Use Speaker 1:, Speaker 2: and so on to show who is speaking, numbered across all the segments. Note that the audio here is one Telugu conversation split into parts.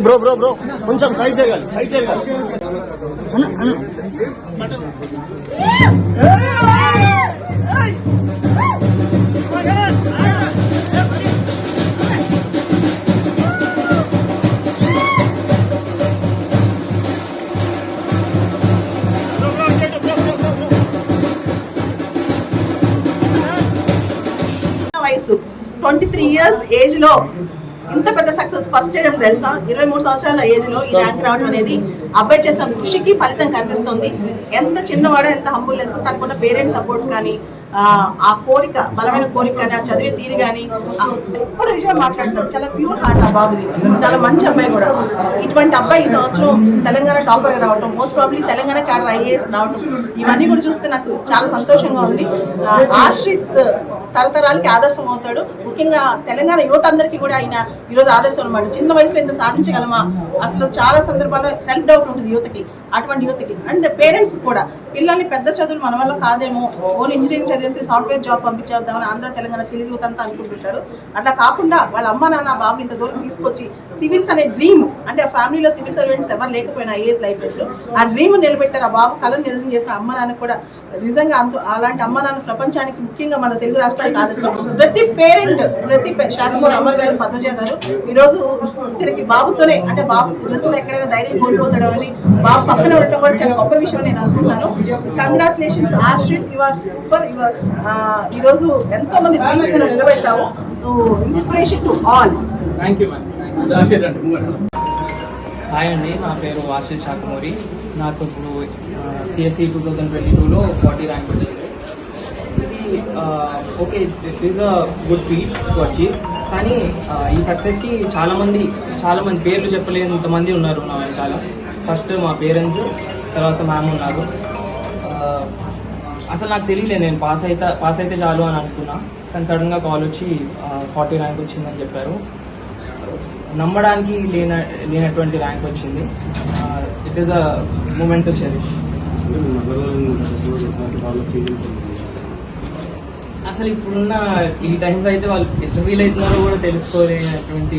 Speaker 1: బ్రో కొంచెం సైడ్ జరగాలి
Speaker 2: వయసు 23 years ఏజ్ లో ఇంత పెద్ద సక్సెస్ ఫస్ట్ టైం తెలుసా? 23 సంవత్సరాల ఏజ్ లో ఈ ర్యాంక్ రావడం అనేది అబ్బాయి చేసిన కృషికి ఫలితం కనిపిస్తుంది. ఎంత చిన్నవాడో, ఎంత హంబుల్నెస్, తనకున్న పేరెంట్స్ సపోర్ట్ కానీ, ఆ కోరిక, బలమైన కోరిక కానీ, ఆ చదివే తీరు కానీ, ఎప్పుడు విషయం మాట్లాడతారు. చాలా ప్యూర్ హార్ట్ ఆ బాబుది, చాలా మంచి అబ్బాయి కూడా. ఇటువంటి అబ్బాయి ఈ సంవత్సరం తెలంగాణ టాపర్గా రావటం, most probably Telangana cadre IAS రావటం, ఇవన్నీ కూడా చూస్తే నాకు చాలా సంతోషంగా ఉంది. ఆశ్రిత్ తరతరాలకి ఆదర్శం అవుతాడు. ముఖ్యంగా తెలంగాణ యువత అందరికీ కూడా ఆయన ఈరోజు ఆదర్శం అనమాట. చిన్న వయసులో ఇంత సాధించగలమా? అసలు చాలా సందర్భాల్లో సెల్ఫ్ డౌట్ ఉంటుంది యువతకి, అటువంటి యువతకి. అండ్ పేరెంట్స్ కూడా పిల్లల్ని పెద్ద చదువులు మన వల్ల కాదేమో, ఓన్ ఇంజనీరింగ్ చదివేసి సాఫ్ట్వేర్ జాబ్ పంపించేద్దామని ఆంధ్ర తెలంగాణ తెలుగు యువత అంతా అనుకుంటుంటారు. అట్లా కాకుండా వాళ్ళ అమ్మ నాన్న బాబు ఇంత దూరం తీసుకొచ్చి సివిల్స్ అనే డ్రీమ్, అంటే ఆ ఫ్యామిలీలో సివిల్ సర్వెంట్స్ ఎవరు లేకపోయినా ఐఏఎస్ లైఫ్ లో ఆ డ్రీమ్ నిలబెట్టారు. ఆ బాబు కళను నిజం చేసిన అమ్మ నాన్న కూడా నిజంగా అలాంటి అమ్మ నాన్న ప్రపంచానికి, ముఖ్యంగా మన తెలుగు రాష్ట్రానికి ఆదర్శం. ప్రతి పేరెంట్, ప్రతి శాఖమూరి అమర్ గారు, పద్మజ గారు ఈరోజు ఇక్కడికి బాబుతోనే, అంటే బాబు ఎక్కడైనా ధైర్యం కోల్పోతాడో అని బాబు పక్కన ఉండటం కూడా చాలా గొప్ప విషయం నేను అనుకుంటున్నాను. Congratulations Ashrith, you are super. ఈరోజు ఎంతో మంది డ్రీమ్స్ నిలబెట్టావు. Inspiration to all.
Speaker 3: హాయ్ అండి, నా పేరు ఆశిష్ శాఖమూరి. నాకు ఇప్పుడు సిఎస్సి 2022లో 40 ర్యాంక్ వచ్చింది. ఇది okay, it is a good feet to achieve. కానీ ఈ సక్సెస్కి చాలా మంది పేర్లు చెప్పలేనంతమంది ఉన్నారు నా వెనకాల. ఫస్ట్ మా పేరెంట్స్, తర్వాత మ్యామ్ ఉన్నారు. అసలు నాకు తెలియలేదు, నేను పాస్ అయితే చాలు అని అనుకున్నా. కానీ సడన్గా కాల్ వచ్చి 40 ర్యాంక్ వచ్చిందని చెప్పారు. నమ్మడానికి లేనటువంటి ర్యాంక్ వచ్చింది. It is a moment to cherish. అసలు ఇప్పుడున్న ఈ టైంలో అయితే వాళ్ళు ఎట్లా ఫీల్ అవుతున్నారో కూడా తెలుసుకోలేనటువంటి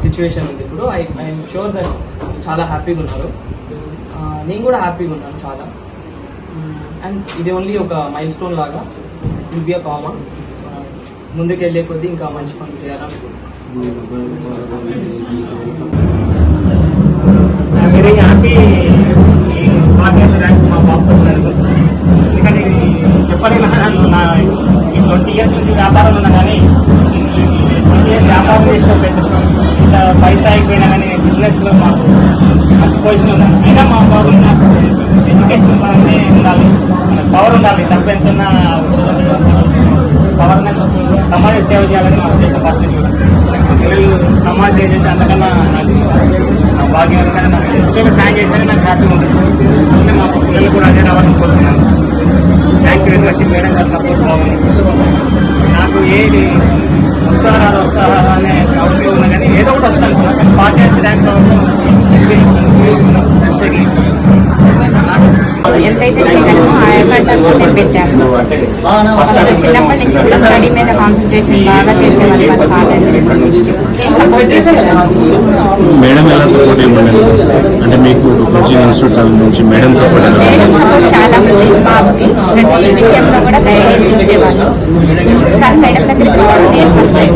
Speaker 3: సిచ్యువేషన్ ఉంది ఇప్పుడు. ఐఎమ్ షూర్ దట్ చాలా హ్యాపీగా ఉన్నారు. నేను కూడా హ్యాపీగా ఉన్నాను చాలా. అండ్ ఇది ఓన్లీ ఒక మైల్ స్టోన్ లాగా, it will be a common. ముందుకు వెళ్ళే కొద్దీ ఇంకా మంచి పనులు చేయాలనుకుంటున్నాను.
Speaker 1: వెరీ హ్యాపీ ర్యాంక్ మా బాబుకి వచ్చినందుకు. ఎందుకంటే చెప్పలేను, ఈ 20 years నుంచి వ్యాపారం ఉన్నా కానీ సీరియస్ వ్యాపారం చేసిన ఇంత పై స్థాయికి పోయినా కానీ బిజినెస్లో మాకు మంచి పొజిషన్ ఉన్నాను. అయినా మా బాబు నాకు ఎడ్యుకేషన్ పరంగా ఉండాలి, పవర్ ఉండాలి. డబ్బు ఎంతున్నా పవర్ సమాజ సేవ చేయాలని నా ఉద్దేశం. ఫస్ట్ పిల్లలు సమాజ సేవ చేస్తే అంతకన్నా నాకు భాగ్యం. ఎందుకంటే నాకు ఎంతో సాయం చేస్తేనే నాకు హ్యాపీగా ఉంటుంది. అందుకే మా పిల్లలు కూడా అదే రావాలని కోరుతున్నాను. Thank you very much. Madam గారు సపోర్ట్ బాగుంది. నాకు ఏది వస్తారా అనే డౌట్ ఉన్నా కానీ ఏదో ఒకటి వస్తాను. కానీ 40 ర్యాంక్
Speaker 4: ఎంతైతే చేయగలమో ఆ ఎఫర్ట్తో నేను పెట్టాను. అసలు చిన్నప్పటి నుంచి కూడా స్టడీ మీద కాన్సన్ట్రేషన్ బాగా చేసేవాళ్ళు. వాళ్ళ ఫాదర్ సపోర్ట్ చేసేవాళ్ళు.
Speaker 5: మేడం ఎలా సపోర్ట్ ఇవ్వండి? అంటే మీకు కోచింగ్ ఇన్స్టిట్యూట్ నుంచి మేడం సపోర్ట్
Speaker 4: చాలా ఉంది. బాబుకి ప్రతి విషయంలో కూడా గైడెన్స్ ఇచ్చేవాళ్ళు. కానీ మేడం దగ్గరికి రావడం ఫస్ట్ టైం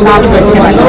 Speaker 4: బాబుకి వచ్చేవాళ్ళు.